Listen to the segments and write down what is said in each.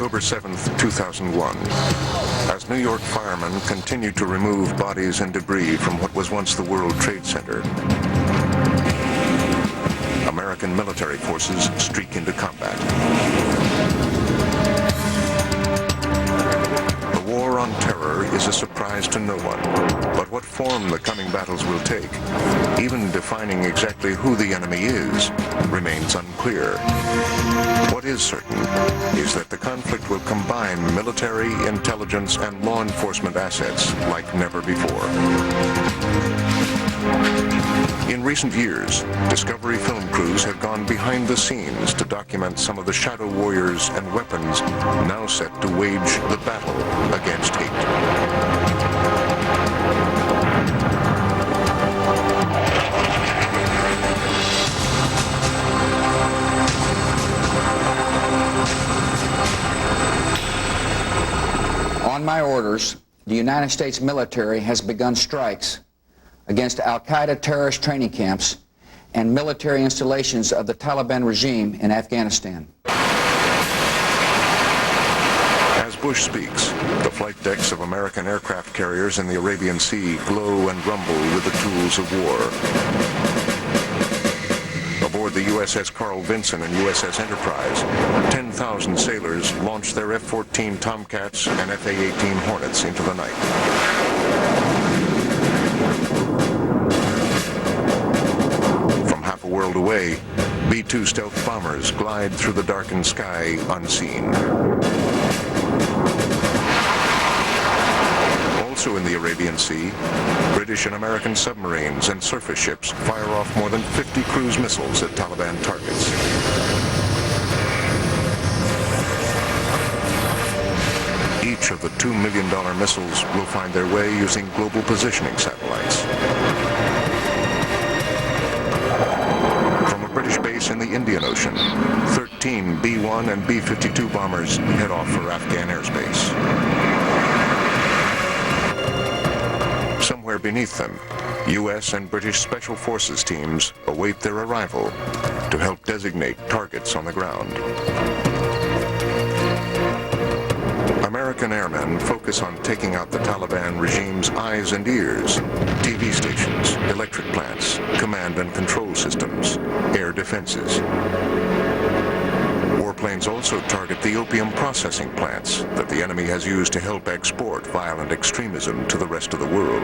October 7th, 2001. As New York firemen continued to remove bodies and debris from what was once the World Trade Center, American military forces streak into combat. The war on terror is a surprise to no one, but what form the coming battles will take, even defining exactly who the enemy is, remains unclear. What is certain is that the conflict will combine military, intelligence, and law enforcement assets like never before. In recent years, Discovery film crews have gone behind the scenes to document some of the shadow warriors and weapons now set to wage the battle against hate. On my orders, the United States military has begun strikes against Al-Qaeda terrorist training camps and military installations of the Taliban regime in Afghanistan. As Bush speaks, the flight decks of American aircraft carriers in the Arabian Sea glow and rumble with the tools of war. Aboard the USS Carl Vinson and USS Enterprise, 10,000 sailors launched their F-14 Tomcats and F-A-18 Hornets into the night. From half a world away, B-2 stealth bombers glide through the darkened sky unseen. Also in the Arabian Sea, British and American submarines and surface ships fire off more than 50 cruise missiles at Taliban targets. Each of the $2 million missiles will find their way using global positioning satellites. From a British base in the Indian Ocean, 13 B-1 and B-52 bombers head off for Afghan airspace. Somewhere beneath them, U.S. and British Special Forces teams await their arrival to help designate targets on the ground. American airmen focus on taking out the Taliban regime's eyes and ears, TV stations, electric plants, command and control systems, air defenses. Warplanes also target the opium processing plants that the enemy has used to help export violent extremism to the rest of the world.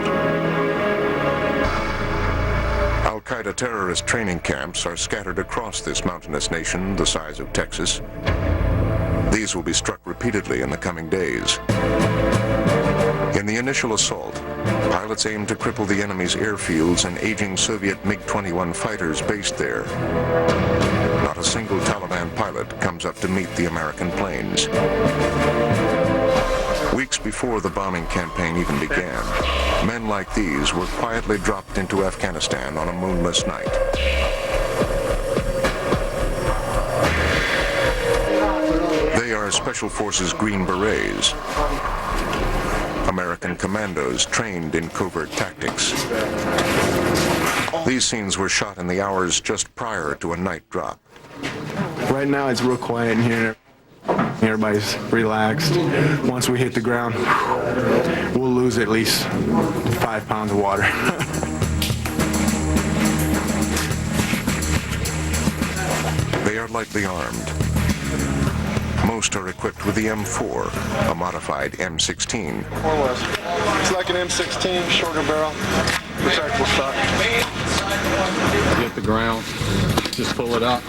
Al-Qaeda terrorist training camps are scattered across this mountainous nation the size of Texas. These will be struck repeatedly in the coming days. In the initial assault, pilots aim to cripple the enemy's airfields and aging Soviet MiG-21 fighters based there. Not a single Taliban pilot comes up to meet the American planes. Weeks before the bombing campaign even began, men like these were quietly dropped into Afghanistan on a moonless night. They are Special Forces Green Berets, American commandos trained in covert tactics. These scenes were shot in the hours just prior to a night drop. Right now it's real quiet in here. Everybody's relaxed. Once we hit the ground, we'll lose at least 5 pounds of water. They are lightly armed. Most are equipped with the M4, a modified M16. More or less. It's like an M16, shorter barrel, retractable stock. Get the ground, just pull it out,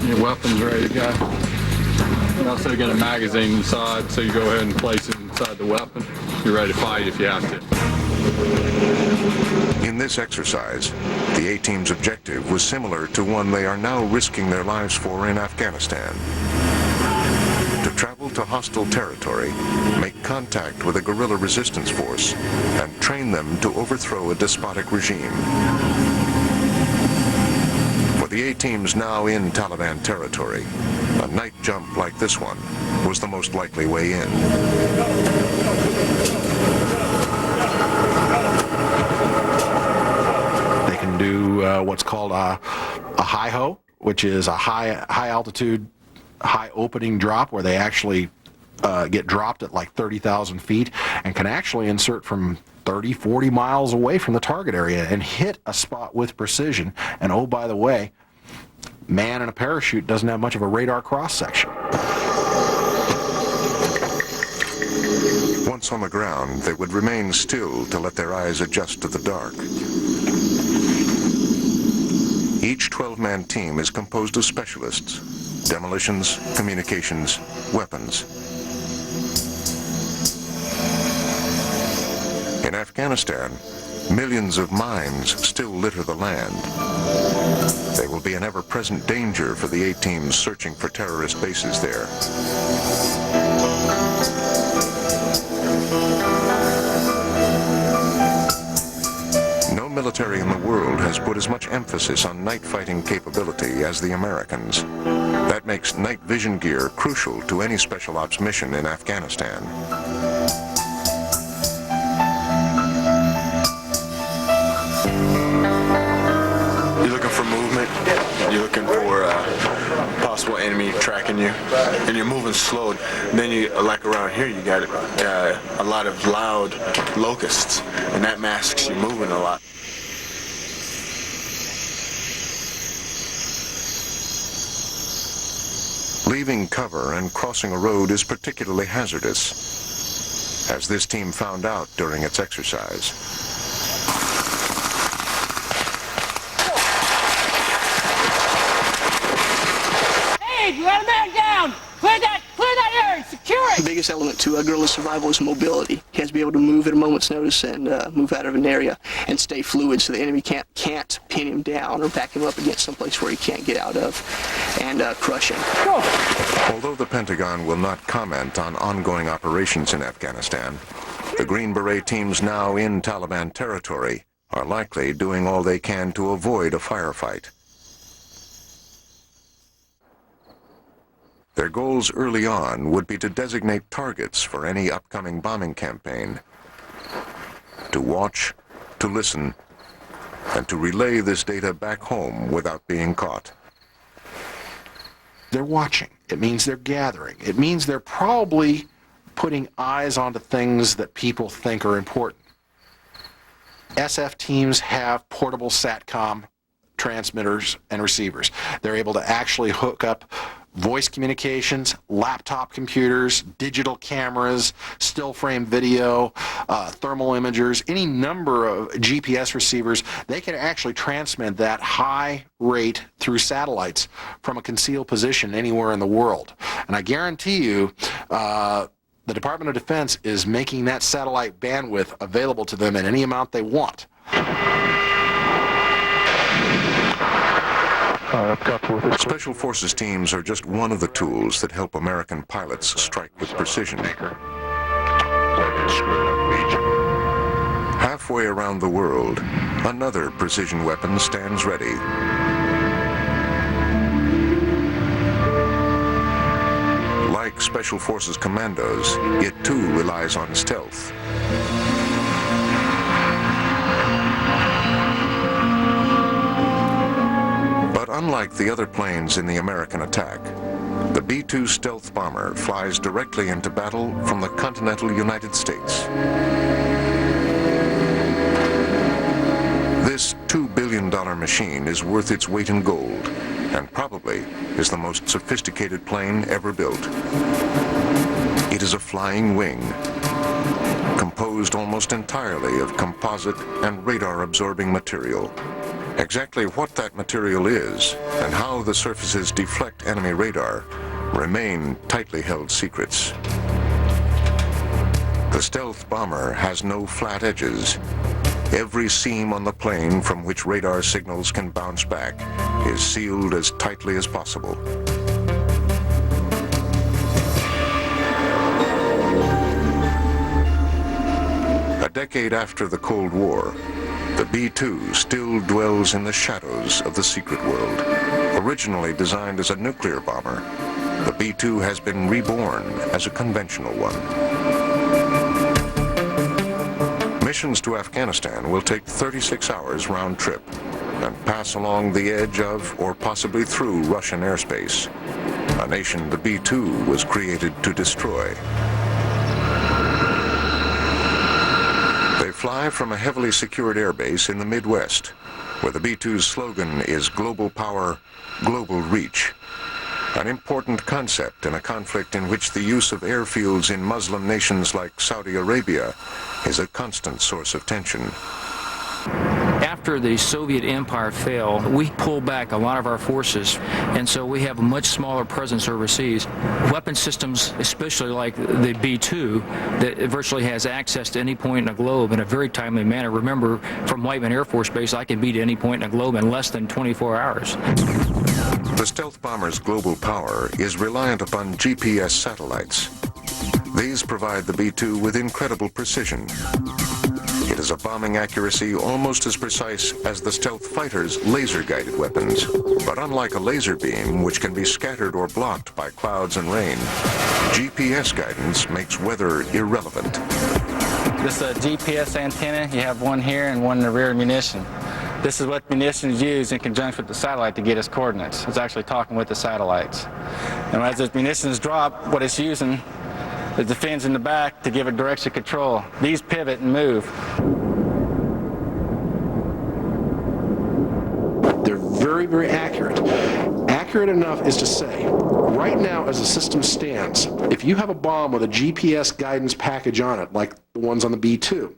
your weapon's ready to go. You also get a magazine inside, so you go ahead and place it inside the weapon. You're ready to fight if you have to. In this exercise, the A-Team's objective was similar to one they are now risking their lives for in Afghanistan. To travel to hostile territory, make contact with a guerrilla resistance force, and train them to overthrow a despotic regime. For the A-Teams now in Taliban territory, a night jump like this one was the most likely way in. They can do what's called a high-ho, which is a high altitude high opening drop where they actually get dropped at like 30,000 feet and can actually insert from 30, 40 miles away from the target area and hit a spot with precision. And oh, by the way, man in a parachute doesn't have much of a radar cross-section. Once on the ground, they would remain still to let their eyes adjust to the dark. Each 12-man team is composed of specialists: demolitions, communications, weapons. In Afghanistan, millions of mines still litter the land. They will be an ever-present danger for the A-teams searching for terrorist bases there. No military in the world has put as much emphasis on night fighting capability as the Americans. That makes night vision gear crucial to any special ops mission in Afghanistan. You're looking for movement, you're looking for possible enemy tracking you, and you're moving slow. And then you, like around here, you got a lot of loud locusts, and that masks you moving a lot. Leaving cover and crossing a road is particularly hazardous, as this team found out during its exercise. Hey, you got a man down! Clear that area! Secure it! The biggest element to guerrilla survival is mobility. He has to be able to move at a moment's notice and move out of an area and stay fluid so the enemy can't pin him down or back him up against someplace where he can't get out of and crush him. Although the Pentagon will not comment on ongoing operations in Afghanistan, the Green Beret teams now in Taliban territory are likely doing all they can to avoid a firefight. Their goals early on would be to designate targets for any upcoming bombing campaign, to watch, to listen, and to relay this data back home without being caught. They're watching. It means they're gathering. It means they're probably putting eyes onto things that people think are important. SF teams have portable SATCOM transmitters and receivers. They're able to actually hook up voice communications, laptop computers, digital cameras, still frame video, thermal imagers, any number of GPS receivers. They can actually transmit that high rate through satellites from a concealed position anywhere in the world. And I guarantee you, the Department of Defense is making that satellite bandwidth available to them in any amount they want. Special Forces teams are just one of the tools that help American pilots strike with precision. Halfway around the world, another precision weapon stands ready. Like Special Forces commandos, it too relies on stealth. Unlike the other planes in the American attack, the B-2 stealth bomber flies directly into battle from the continental United States. This $2 billion machine is worth its weight in gold, and probably is the most sophisticated plane ever built. It is a flying wing, composed almost entirely of composite and radar-absorbing material. Exactly what that material is and how the surfaces deflect enemy radar remain tightly held secrets. The stealth bomber has no flat edges. Every seam on the plane from which radar signals can bounce back is sealed as tightly as possible. A decade after the Cold War, the B-2 still dwells in the shadows of the secret world. Originally designed as a nuclear bomber, the B-2 has been reborn as a conventional one. Missions to Afghanistan will take 36 hours round trip and pass along the edge of or possibly through Russian airspace. a nation the B-2 was created to destroy. They fly from a heavily secured airbase in the Midwest, where the B-2's slogan is Global Power, Global Reach. An important concept in a conflict in which the use of airfields in Muslim nations like Saudi Arabia is a constant source of tension. After the Soviet Empire fell, we pulled back a lot of our forces, and so we have a much smaller presence overseas. Weapon systems, especially like the B-2, that virtually has access to any point in the globe in a very timely manner. Remember, from Whiteman Air Force Base, I can be to any point in the globe in less than 24 hours. The stealth bomber's global power is reliant upon GPS satellites. These provide the B-2 with incredible precision. It has a bombing accuracy almost as precise as the stealth fighter's laser-guided weapons. But unlike a laser beam, which can be scattered or blocked by clouds and rain, GPS guidance makes weather irrelevant. This is a GPS antenna. You have one here and one in the rear munition. This is what munitions use in conjunction with the satellite to get its coordinates. It's actually talking with the satellites. And as the munitions drop, what it's using is the fins in the back to give it direction control. These pivot and move. They're very, very accurate. Accurate enough is to say, right now as the system stands, if you have a bomb with a GPS guidance package on it, like the ones on the B-2,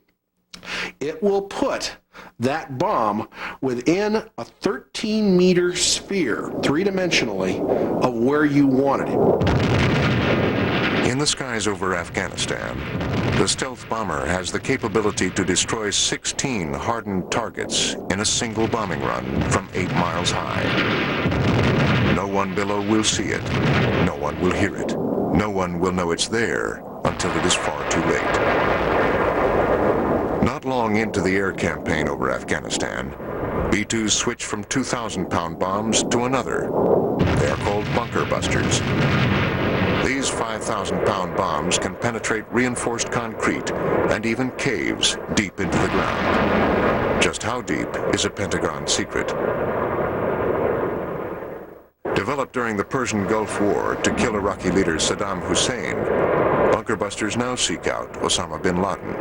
it will put that bomb within a 13-meter sphere, three-dimensionally, of where you wanted it. In the skies over Afghanistan, the stealth bomber has the capability to destroy 16 hardened targets in a single bombing run from 8 miles high. No one below will see it. No one will hear it. No one will know it's there until it is far too late. Not long into the air campaign over Afghanistan, B-2s switch from 2,000-pound bombs to another. They are called bunker busters. These 5,000-pound bombs can penetrate reinforced concrete and even caves deep into the ground. Just how deep is a Pentagon secret. Developed during the Persian Gulf War to kill Iraqi leader Saddam Hussein, bunker busters now seek out Osama bin Laden.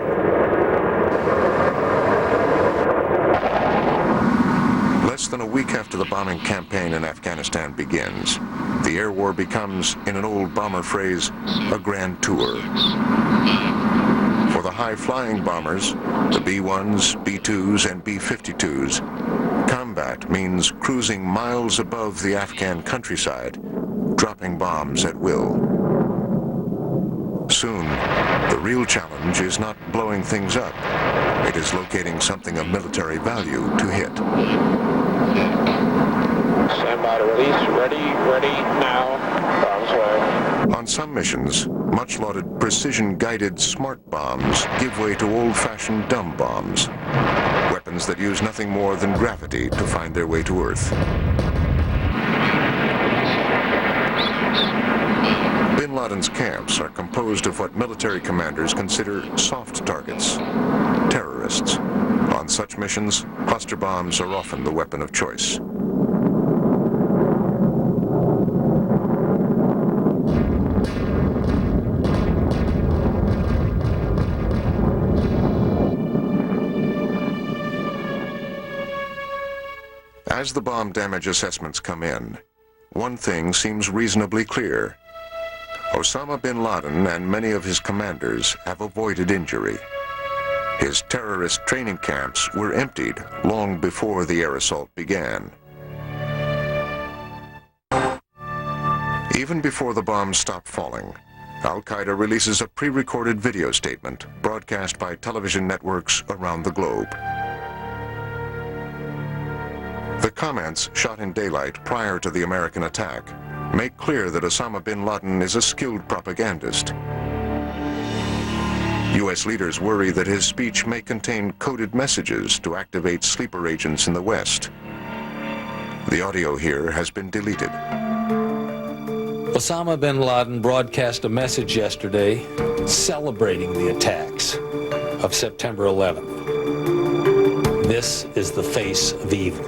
Less than a week after the bombing campaign in Afghanistan begins, the air war becomes, in an old bomber phrase, a grand tour. For the high-flying bombers, the B-1s, B-2s, and B-52s, combat means cruising miles above the Afghan countryside, dropping bombs at will. Soon, the real challenge is not blowing things up. It is locating something of military value to hit. Stand by to release. Ready now. Bombs away. On some missions, much-lauded precision-guided smart bombs give way to old-fashioned dumb bombs, weapons that use nothing more than gravity to find their way to Earth. Bin Laden's camps are composed of what military commanders consider soft targets, terrorists. On such missions, cluster bombs are often the weapon of choice. As the bomb damage assessments come in, one thing seems reasonably clear. Osama bin Laden and many of his commanders have avoided injury. His terrorist training camps were emptied long before the air assault began. Even before the bombs stop falling, Al-Qaeda releases a pre-recorded video statement broadcast by television networks around the globe. The comments, shot in daylight prior to the American attack, make clear that Osama bin Laden is a skilled propagandist. U.S. leaders worry that his speech may contain coded messages to activate sleeper agents in the West. The audio here has been deleted. Osama bin Laden broadcast a message yesterday celebrating the attacks of September 11th. This is the face of evil.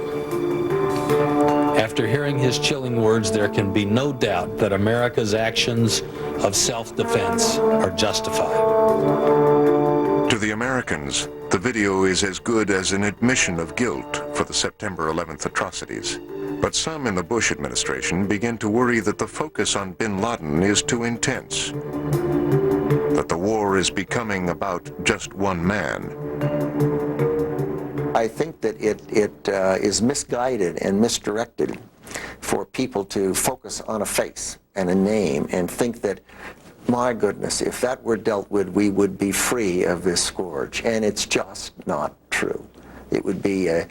After After hearing his chilling words, there can be no doubt that America's actions of self-defense are justified. To the Americans, the video is as good as an admission of guilt for the September 11th atrocities. But some in the Bush administration begin to worry that the focus on bin Laden is too intense, that the war is becoming about just one man. I think that it is misguided and misdirected for people to focus on a face and a name and think that, my goodness, if that were dealt with, we would be free of this scourge. And it's just not true. It would be a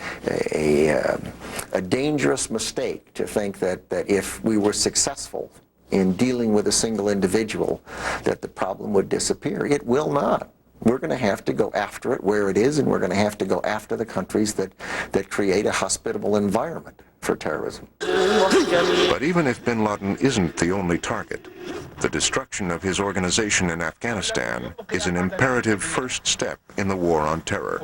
dangerous mistake to think that if we were successful in dealing with a single individual, that the problem would disappear. It will not. We're going to have to go after it where it is, and we're going to have to go after the countries that create a hospitable environment for terrorism. But even if bin Laden isn't the only target, the destruction of his organization in Afghanistan is an imperative first step in the war on terror.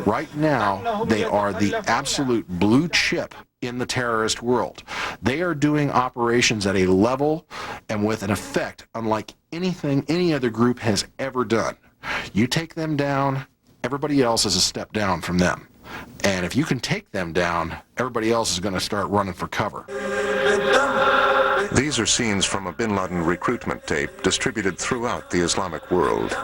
Right now, they are the absolute blue chip in the terrorist world. They are doing operations at a level and with an effect unlike anything any other group has ever done. You take them down, everybody else is a step down from them. And if you can take them down, everybody else is going to start running for cover. These are scenes from a bin Laden recruitment tape distributed throughout the Islamic world.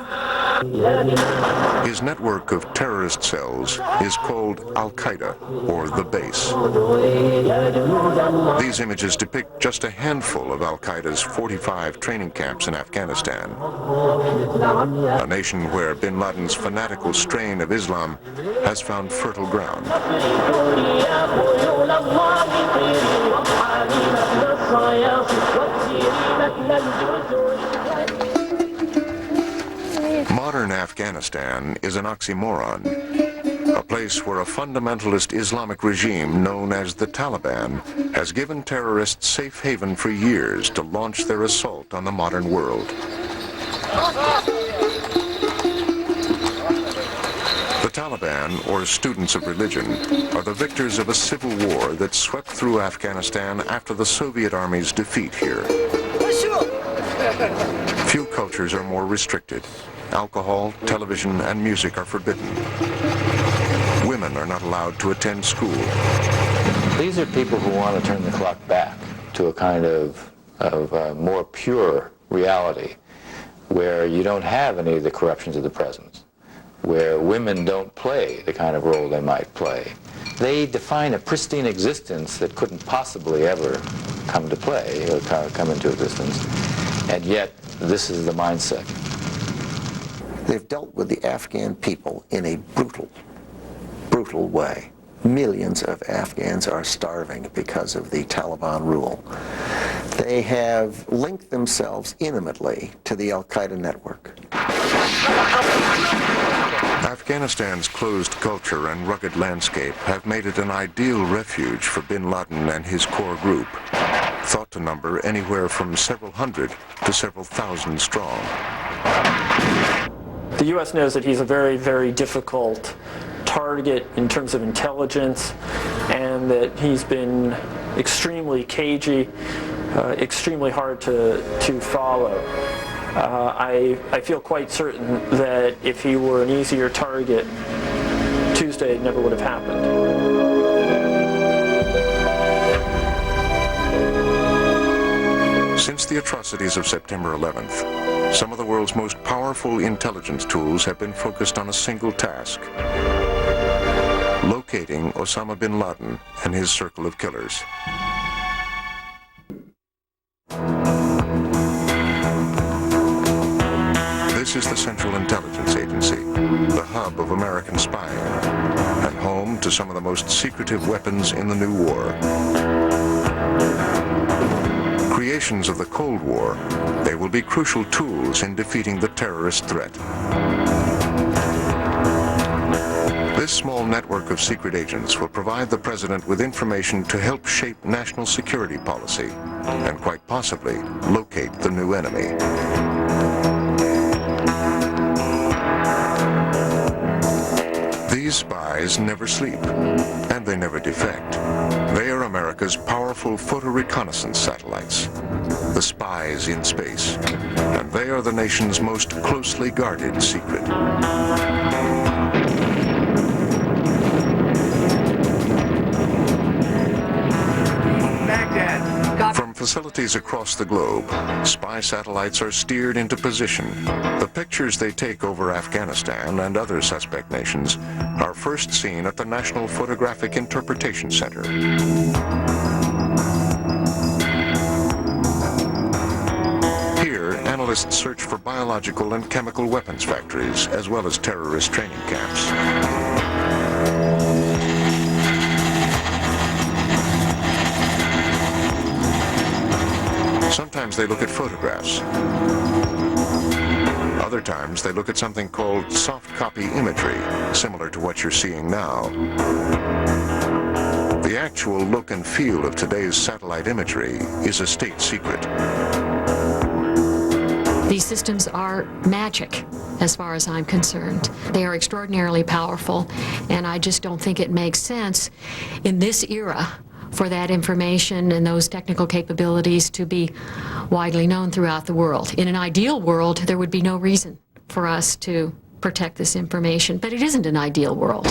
His network of terrorist cells is called Al-Qaeda, or the base. These images depict just a handful of Al-Qaeda's 45 training camps in Afghanistan, a nation where bin Laden's fanatical strain of Islam has found fertile ground. Modern Afghanistan is an oxymoron, a place where a fundamentalist Islamic regime known as the Taliban has given terrorists safe haven for years to launch their assault on the modern world. The Taliban, or students of religion, are the victors of a civil war that swept through Afghanistan after the Soviet Army's defeat here. Few cultures are more restricted. Alcohol, television, and music are forbidden. Women are not allowed to attend school. These are people who want to turn the clock back to a kind of more pure reality where you don't have any of the corruptions of the present, where women don't play the kind of role they might play. They define a pristine existence that couldn't possibly ever come to play or come into existence, and yet this is the mindset. They've dealt with the Afghan people in a brutal, brutal way. Millions of Afghans are starving because of the Taliban rule. They have linked themselves intimately to the Al-Qaeda network. Afghanistan's closed culture and rugged landscape have made it an ideal refuge for bin Laden and his core group, thought to number anywhere from several hundred to several thousand strong. The U.S. knows that he's a very, very difficult target in terms of intelligence, and that he's been extremely cagey, extremely hard to follow. I feel quite certain that if he were an easier target, Tuesday never would have happened. Since the atrocities of September 11th, some of the world's most powerful intelligence tools have been focused on a single task: locating Osama bin Laden and his circle of killers. This is the Central Intelligence Agency, the hub of American spying, and home to some of the most secretive weapons in the new war. Creations of the Cold War, they will be crucial tools in defeating the terrorist threat. This small network of secret agents will provide the president with information to help shape national security policy and quite possibly locate the new enemy. These spies never sleep, and and they never defect. They are America's powerful photo reconnaissance satellites, the spies in space, and they are the nation's most closely guarded secret. From facilities across the globe, spy satellites are steered into position. The pictures they take over Afghanistan and other suspect nations are first seen at the National Photographic Interpretation Center. Here, analysts search for biological and chemical weapons factories, as well as terrorist training camps. Sometimes they look at photographs. Other times they look at something called soft copy imagery, similar to what you're seeing now. The actual look and feel of today's satellite imagery is a state secret. These systems are magic, as far as I'm concerned. They are extraordinarily powerful, and I just don't think it makes sense in this era for that information and those technical capabilities to be widely known throughout the world. In an ideal world, there would be no reason for us to protect this information, but it isn't an ideal world.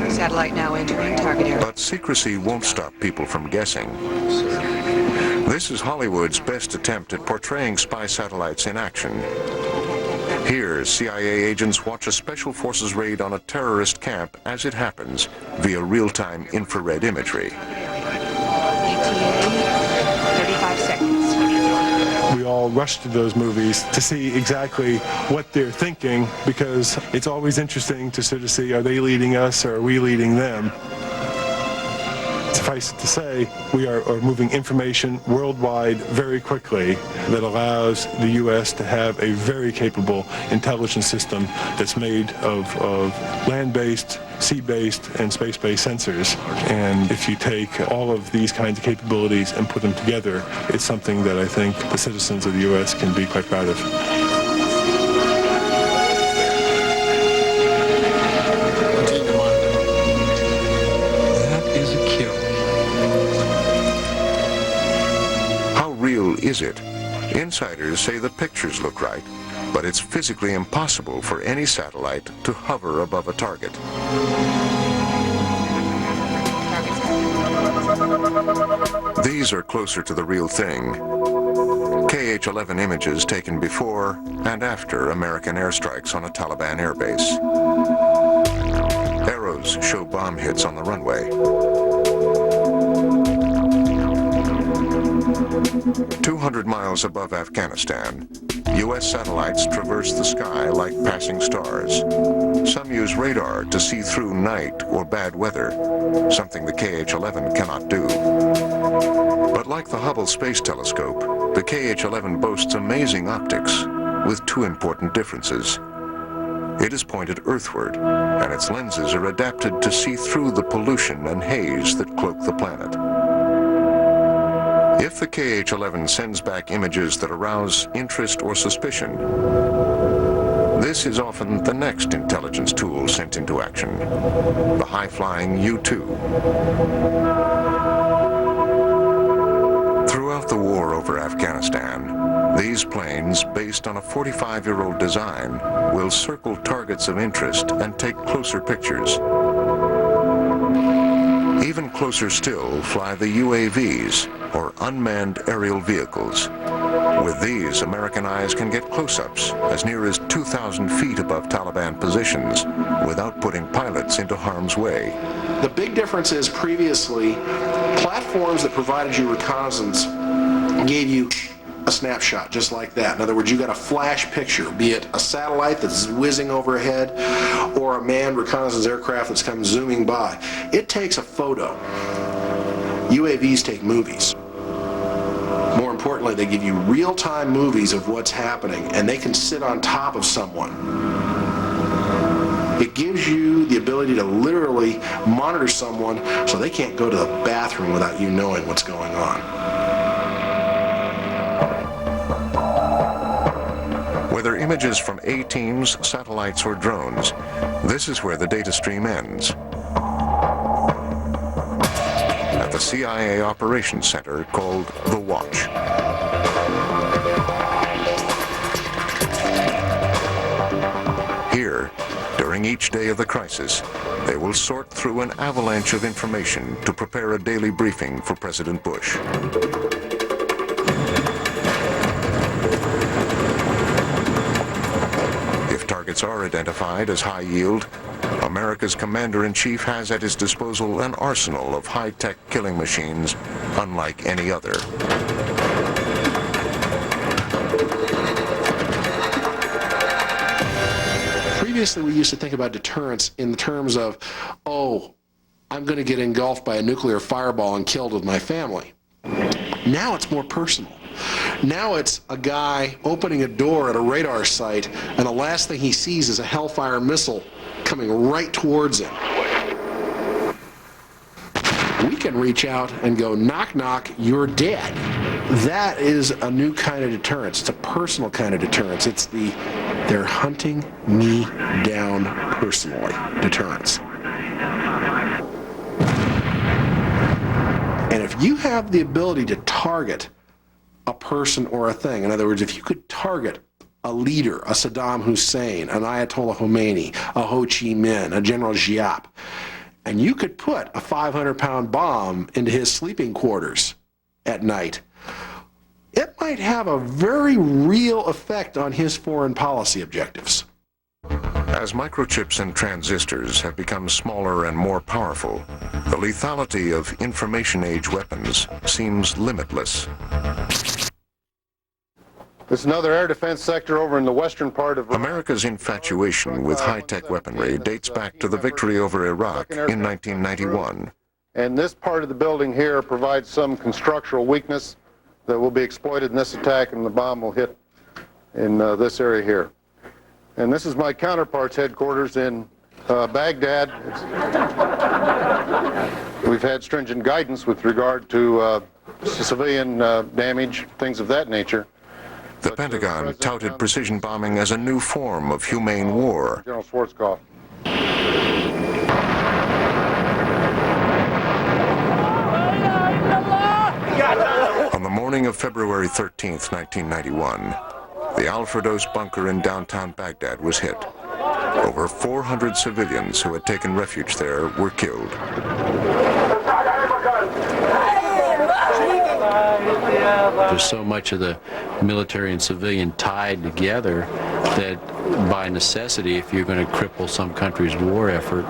Satellite now entering target area. But secrecy won't stop people from guessing. This is Hollywood's best attempt at portraying spy satellites in action. Here, CIA agents watch a Special Forces raid on a terrorist camp as it happens via real-time infrared imagery. 35 seconds. We all rush to those movies to see exactly what they're thinking, because it's always interesting to sort of see, are they leading us or are we leading them? Suffice it to say, we are moving information worldwide very quickly that allows the U.S. to have a very capable intelligence system that's made of land-based, sea-based, and space-based sensors. And if you take all of these kinds of capabilities and put them together, it's something that I think the citizens of the U.S. can be quite proud of. Is it? Insiders say the pictures look right, but it's physically impossible for any satellite to hover above a target. These are closer to the real thing. KH-11 images taken before and after American airstrikes on a Taliban airbase. Arrows show bomb hits on the runway. 200 miles above Afghanistan, U.S. satellites traverse the sky like passing stars. Some use radar to see through night or bad weather, something the KH-11 cannot do. But like the Hubble Space Telescope, the KH-11 boasts amazing optics with two important differences. It is pointed earthward, and its lenses are adapted to see through the pollution and haze that cloak the planet. If the KH-11 sends back images that arouse interest or suspicion, this is often the next intelligence tool sent into action, the high-flying U-2. Throughout the war over Afghanistan, these planes, based on a 45-year-old design, will circle targets of interest and take closer pictures. Even closer still fly the UAVs, or unmanned aerial vehicles. With these, American eyes can get close-ups as near as 2,000 feet above Taliban positions without putting pilots into harm's way. The big difference is previously, platforms that provided you reconnaissance gave you a snapshot just like that. In other words, you got a flash picture, be it a satellite that's whizzing overhead or a manned reconnaissance aircraft that's come zooming by. It takes a photo. UAVs take movies. More importantly, they give you real-time movies of what's happening, and they can sit on top of someone. It gives you the ability to literally monitor someone so they can't go to the bathroom without you knowing what's going on. Whether images from A-teams, satellites, or drones, this is where the data stream ends. a CIA operations center called The Watch. Here, during each day of the crisis, they will sort through an avalanche of information to prepare a daily briefing for President Bush. If targets are identified as high yield, America's commander-in-chief has at his disposal an arsenal of high-tech killing machines unlike any other. Previously, we used to think about deterrence in the terms of, oh, I'm going to get engulfed by a nuclear fireball and killed with my family. Now it's more personal. Now it's a guy opening a door at a radar site, and the last thing he sees is a Hellfire missile coming right towards him. We can reach out and go, knock, knock, you're dead. That is a new kind of deterrence. It's a personal kind of deterrence. It's the they're hunting me down personally deterrence. And if you have the ability to target a person or a thing, in other words, if you could target a leader, a Saddam Hussein, an Ayatollah Khomeini, a Ho Chi Minh, a General Giap, and you could put a 500-pound bomb into his sleeping quarters at night, it might have a very real effect on his foreign policy objectives. As microchips and transistors have become smaller and more powerful, the lethality of information-age weapons seems limitless. There's another air defense sector over in the western part of America's infatuation with high-tech weaponry dates back to the victory over Iraq in 1991. And this part of the building here provides some constructural weakness that will be exploited in this attack, and the bomb will hit in this area here. And this is my counterpart's headquarters in Baghdad. We've had stringent guidance with regard to civilian damage, things of that nature. The Pentagon touted precision bombing as a new form of humane war. General Schwarzkopf. On the morning of February 13th, 1991, the Al-Firdos bunker in downtown Baghdad was hit. Over 400 civilians who had taken refuge there were killed. There's so much of the military and civilian tied together that by necessity, if you're going to cripple some country's war effort,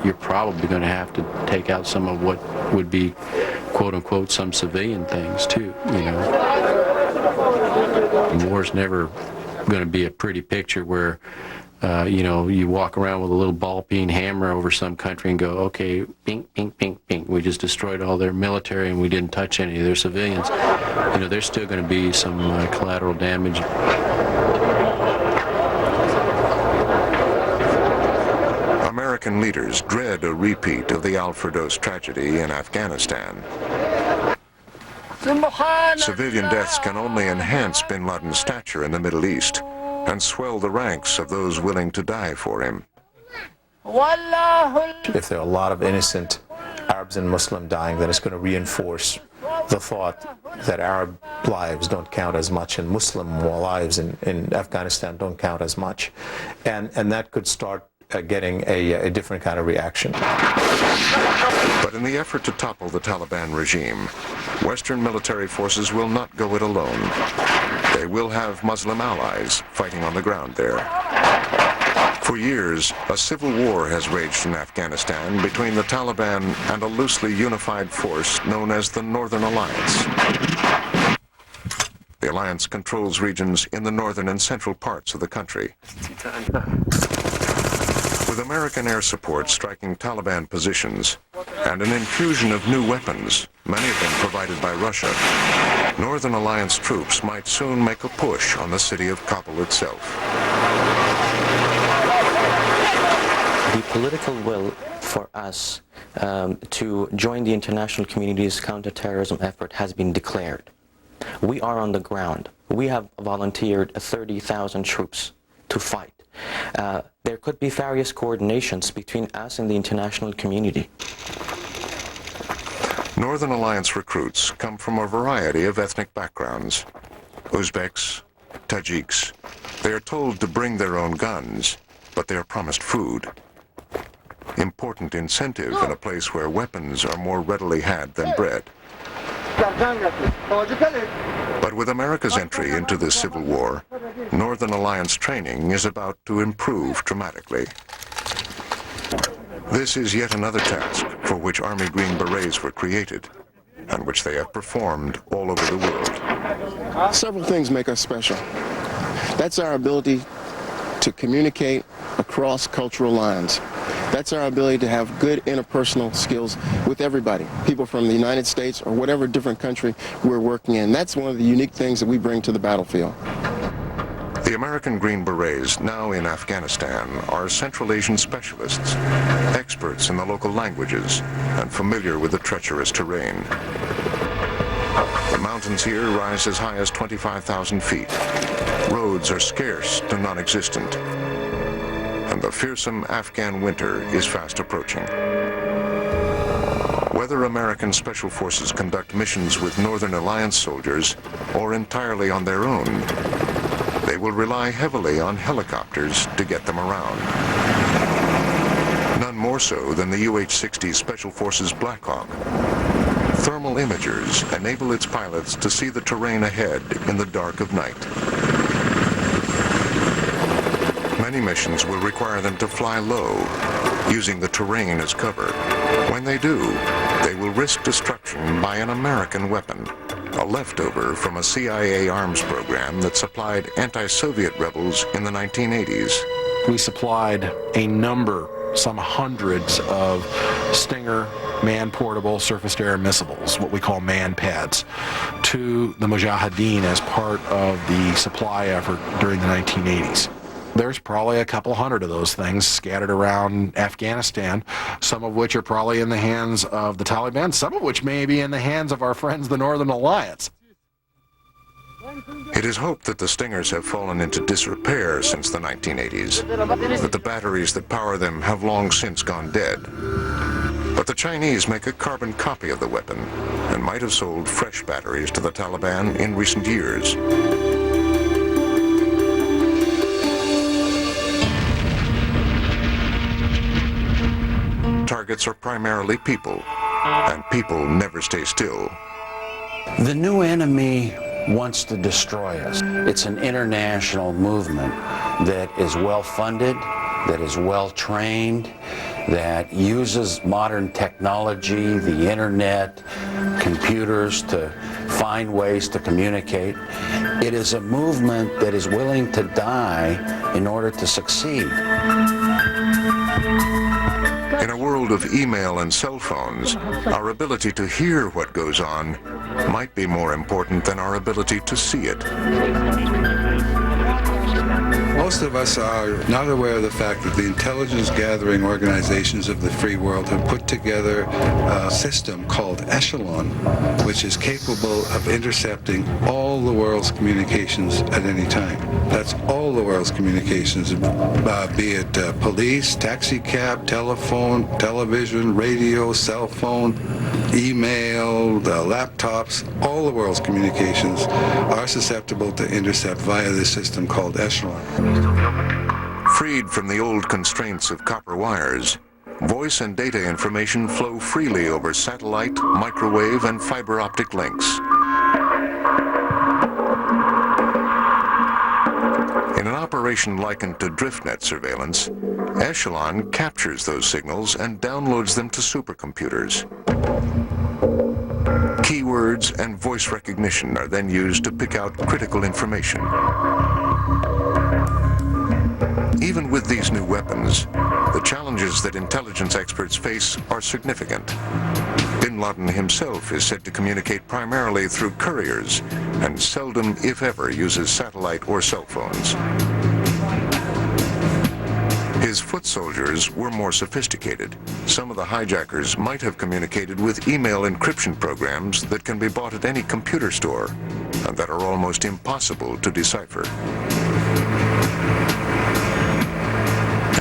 you're probably going to have to take out some of what would be, quote unquote, some civilian things too, you know. War's never going to be a pretty picture where you know, you walk around with a little ball-peen hammer over some country and go, okay, ping, ping, ping, ping. We just destroyed all their military and we didn't touch any of their civilians. You know, there's still going to be some collateral damage. American leaders dread a repeat of the Al-Firdos tragedy in Afghanistan. Civilian deaths can only enhance bin Laden's stature in the Middle East and swell the ranks of those willing to die for him. If there are a lot of innocent Arabs and Muslims dying, then it's going to reinforce the thought that Arab lives don't count as much and Muslim lives in Afghanistan don't count as much. And that could start getting a different kind of reaction. But in the effort to topple the Taliban regime, Western military forces will not go it alone. They will have Muslim allies fighting on the ground there. For years, a civil war has raged in Afghanistan between the Taliban and a loosely unified force known as the Northern Alliance. The alliance controls regions in the northern and central parts of the country. With American air support striking Taliban positions and an infusion of new weapons, many of them provided by Russia, Northern Alliance troops might soon make a push on the city of Kabul itself. The political will for us to join the international community's counterterrorism effort has been declared. We are on the ground. We have volunteered 30,000 troops to fight. There could be various coordinations between us and the international community. Northern Alliance recruits come from a variety of ethnic backgrounds. Uzbeks, Tajiks. They are told to bring their own guns, but they are promised food. Important incentive in a place where weapons are more readily had than bread. But with America's entry into this civil war, Northern Alliance training is about to improve dramatically. This is yet another task for which Army Green Berets were created, and which they have performed all over the world. Several things make us special. That's our ability to communicate across cultural lines. That's our ability to have good interpersonal skills with everybody, people from the United States or whatever different country we're working in. That's one of the unique things that we bring to the battlefield. The American Green Berets now in Afghanistan are Central Asian specialists, experts in the local languages, and familiar with the treacherous terrain. The mountains here rise as high as 25,000 feet. Roads are scarce to non-existent. And the fearsome Afghan winter is fast approaching. Whether American Special Forces conduct missions with Northern Alliance soldiers or entirely on their own, they will rely heavily on helicopters to get them around. None more so than the UH-60 Special Forces Black Hawk. Thermal imagers enable its pilots to see the terrain ahead in the dark of night. Many missions will require them to fly low, using the terrain as cover. When they do, they will risk destruction by an American weapon, a leftover from a CIA arms program that supplied anti-Soviet rebels in the 1980s. We supplied a number, some hundreds of Stinger man-portable surface-to-air missiles, what we call man-pads, to the Mujahideen as part of the supply effort during the 1980s. There's probably a couple hundred of those things scattered around Afghanistan, some of which are probably in the hands of the Taliban, some of which may be in the hands of our friends, the Northern Alliance. It is hoped that the Stingers have fallen into disrepair since the 1980s, that the batteries that power them have long since gone dead. But the Chinese make a carbon copy of the weapon and might have sold fresh batteries to the Taliban in recent years. Targets are primarily people, and people never stay still. The new enemy wants to destroy us. It's an international movement that is well-funded, that is well-trained, that uses modern technology, the internet, computers to find ways to communicate. It is a movement that is willing to die in order to succeed. In a world of email and cell phones, our ability to hear what goes on might be more important than our ability to see it. Most of us are not aware of the fact that the intelligence gathering organizations of the free world have put together a system called Echelon, which is capable of intercepting all the world's communications at any time. That's all the world's communications, be it police, taxi cab, telephone, television, radio, cell phone, email, laptops, all the world's communications are susceptible to intercept via this system called Echelon. Freed from the old constraints of copper wires, voice and data information flow freely over satellite, microwave, and fiber optic links. In an operation likened to DriftNet surveillance, Echelon captures those signals and downloads them to supercomputers. Keywords and voice recognition are then used to pick out critical information. Even with these new weapons, the challenges that intelligence experts face are significant. Bin Laden himself is said to communicate primarily through couriers and seldom, if ever, uses satellite or cell phones. His foot soldiers were more sophisticated. Some of the hijackers might have communicated with email encryption programs that can be bought at any computer store and that are almost impossible to decipher.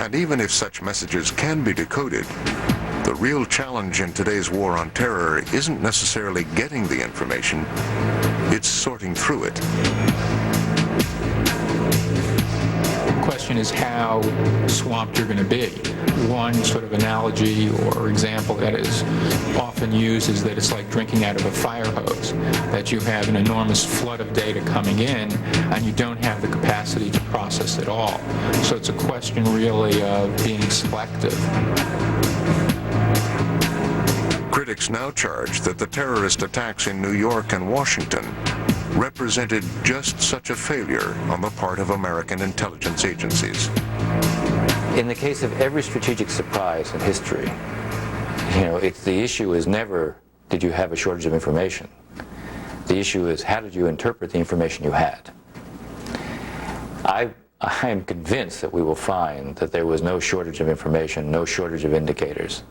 And even if such messages can be decoded, The real challenge in today's war on terror isn't necessarily getting the information, it's sorting through it. The question is how swamped you're going to be. One sort of analogy or example that is often used is that it's like drinking out of a fire hose, that you have an enormous flood of data coming in and you don't have the capacity to process it all. So it's a question really of being selective. Critics now charge that the terrorist attacks in New York and Washington represented just such a failure on the part of American intelligence agencies. In the case of every strategic surprise in history, the issue is never, did you have a shortage of information? The issue is, how did you interpret the information you had? I am convinced that we will find that there was no shortage of information, no shortage of indicators.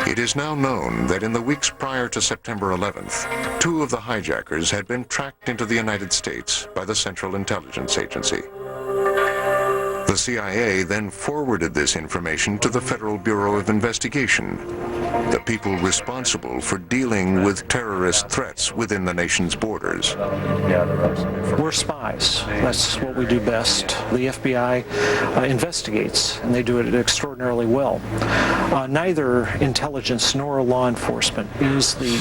It is now known that in the weeks prior to September 11th, 2 of the hijackers had been tracked into the United States by the Central Intelligence Agency. The CIA then forwarded this information to the Federal Bureau of Investigation, the people responsible for dealing with terrorist threats within the nation's borders. We're spies. That's what we do best. The FBI investigates, and they do it extraordinarily well. Neither intelligence nor law enforcement is the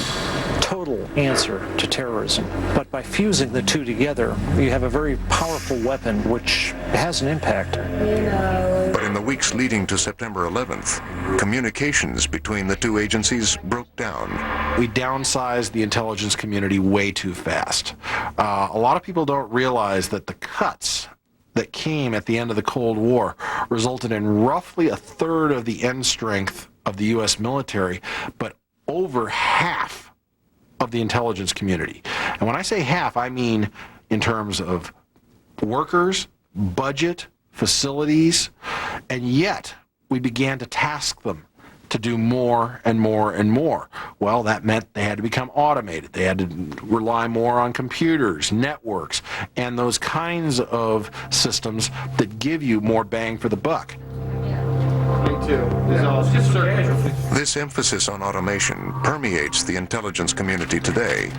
total answer to terrorism. But by fusing the two together, you have a very powerful weapon which has an impact. But in the weeks leading to September 11th, communications between the two agencies broke down. We downsized the intelligence community way too fast. A lot of people don't realize that the cuts that came at the end of the Cold War resulted in roughly a third of the end strength of the U.S. military, but over half of the intelligence community. And when I say half, I mean in terms of workers, budget, facilities, and yet we began to task them to do more and more and more. Well, that meant they had to become automated. They had to rely more on computers, networks, and those kinds of systems that give you more bang for the buck. This emphasis on automation permeates the intelligence community today.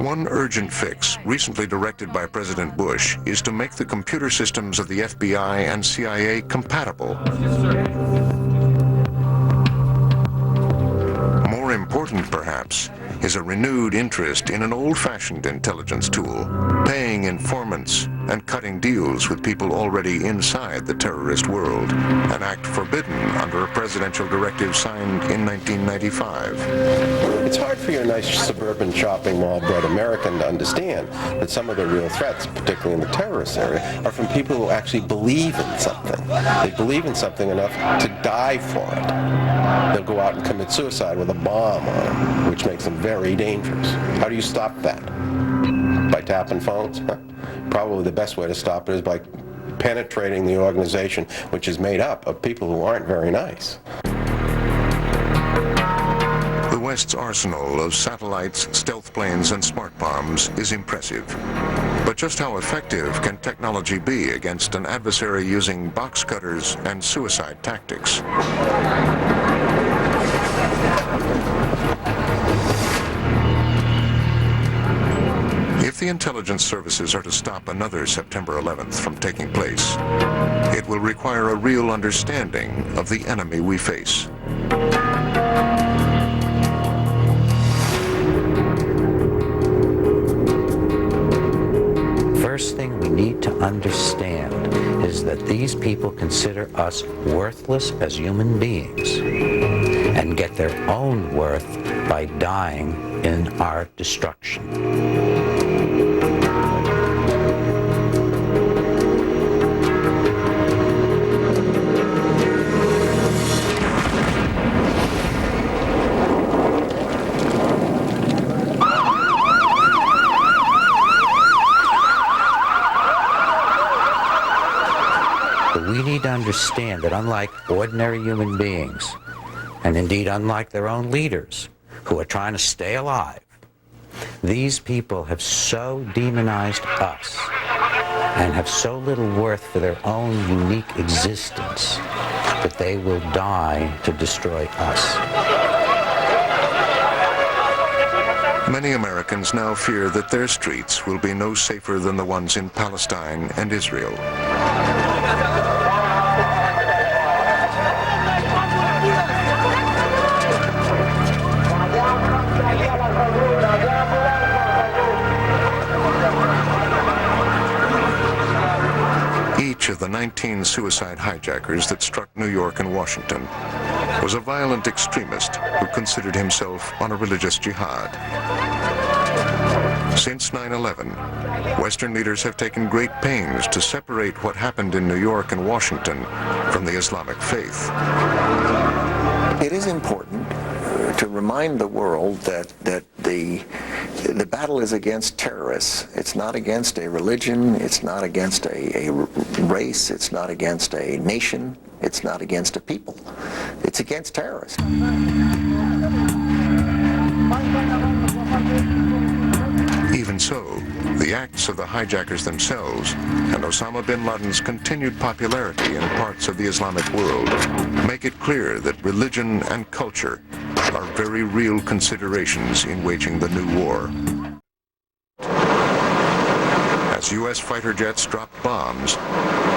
One urgent fix, recently directed by President Bush, is to make the computer systems of the FBI and CIA compatible. More important, perhaps, is a renewed interest in an old-fashioned intelligence tool, paying informants and cutting deals with people already inside the terrorist world, an act forbidden under a presidential directive signed in 1995. It's hard for your nice suburban shopping mall-bred American to understand that some of the real threats, particularly in the terrorist area, are from people who actually believe in something. They believe in something enough to die for it. They'll go out and commit suicide with a bomb on them, which makes them very dangerous. How do you stop that? By tapping phones? Probably the best way to stop it is by penetrating the organization, which is made up of people who aren't very nice. The West's arsenal of satellites, stealth planes, and smart bombs is impressive. But just how effective can technology be against an adversary using box cutters and suicide tactics? If the intelligence services are to stop another September 11th from taking place, it will require a real understanding of the enemy we face. First thing we need to understand is that these people consider us worthless as human beings and get their own worth by dying in our destruction. We need to understand that unlike ordinary human beings, and indeed unlike their own leaders who are trying to stay alive, these people have so demonized us and have so little worth for their own unique existence that they will die to destroy us. Many Americans now fear that their streets will be no safer than the ones in Palestine and Israel. Each of the 19 suicide hijackers that struck New York and Washington was a violent extremist who considered himself on a religious jihad. Since 9/11, Western leaders have taken great pains to separate what happened in New York and Washington from the Islamic faith. It is important to remind the world that the battle is against terrorists. It's not against a religion, it's not against a race, it's not against a nation, it's not against a people. It's against terrorists. Even so, the acts of the hijackers themselves and Osama bin Laden's continued popularity in parts of the Islamic world make it clear that religion and culture are very real considerations in waging the new war. As U.S. fighter jets dropped bombs,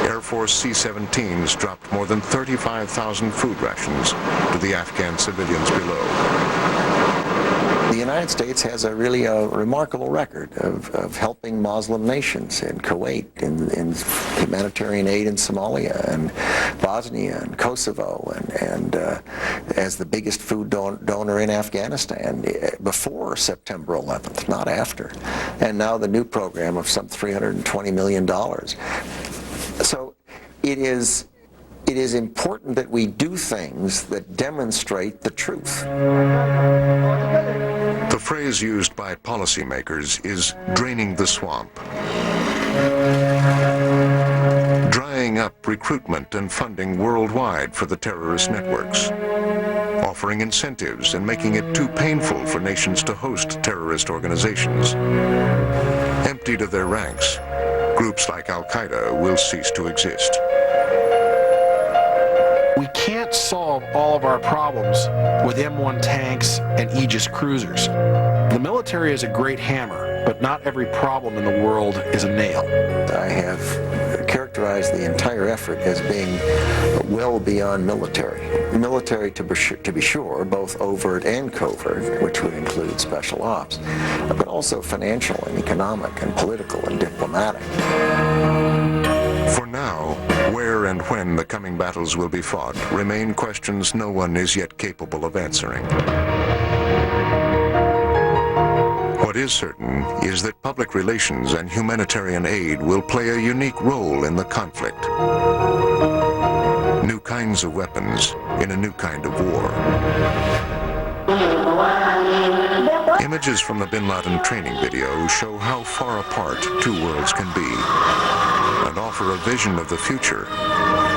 Air Force C-17s dropped more than 35,000 food rations to the Afghan civilians below. The United States has a really remarkable record of helping Muslim nations in Kuwait, in humanitarian aid in Somalia and Bosnia and Kosovo, and as the biggest food donor in Afghanistan before September 11th, not after. And now the new program of some $320 million. So it is important that we do things that demonstrate the truth. The phrase used by policymakers is draining the swamp. Drying up recruitment and funding worldwide for the terrorist networks. Offering incentives and making it too painful for nations to host terrorist organizations. Emptied of their ranks, groups like Al-Qaeda will cease to exist. We can't solve all of our problems with M1 tanks and Aegis cruisers. The military is a great hammer, but not every problem in the world is a nail. I have characterized the entire effort as being well beyond military. Military, to be sure, both overt and covert, which would include special ops, but also financial and economic and political and diplomatic. For now, where and when the coming battles will be fought remain questions no one is yet capable of answering. What is certain is that public relations and humanitarian aid will play a unique role in the conflict. New kinds of weapons in a new kind of war. Images from the Bin Laden training video show how far apart two worlds can be, and offer a vision of the future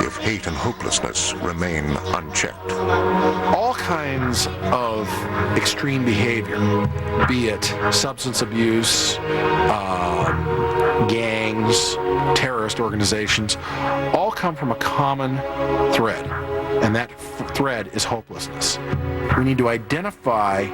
if hate and hopelessness remain unchecked. All kinds of extreme behavior, be it substance abuse, gangs, terrorist organizations, all come from a common thread, and that thread is hopelessness. We need to identify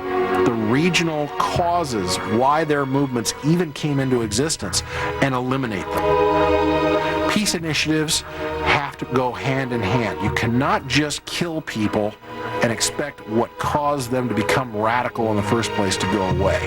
the regional causes why their movements even came into existence and eliminate them. Peace initiatives have to go hand in hand. You cannot just kill people and expect what caused them to become radical in the first place to go away.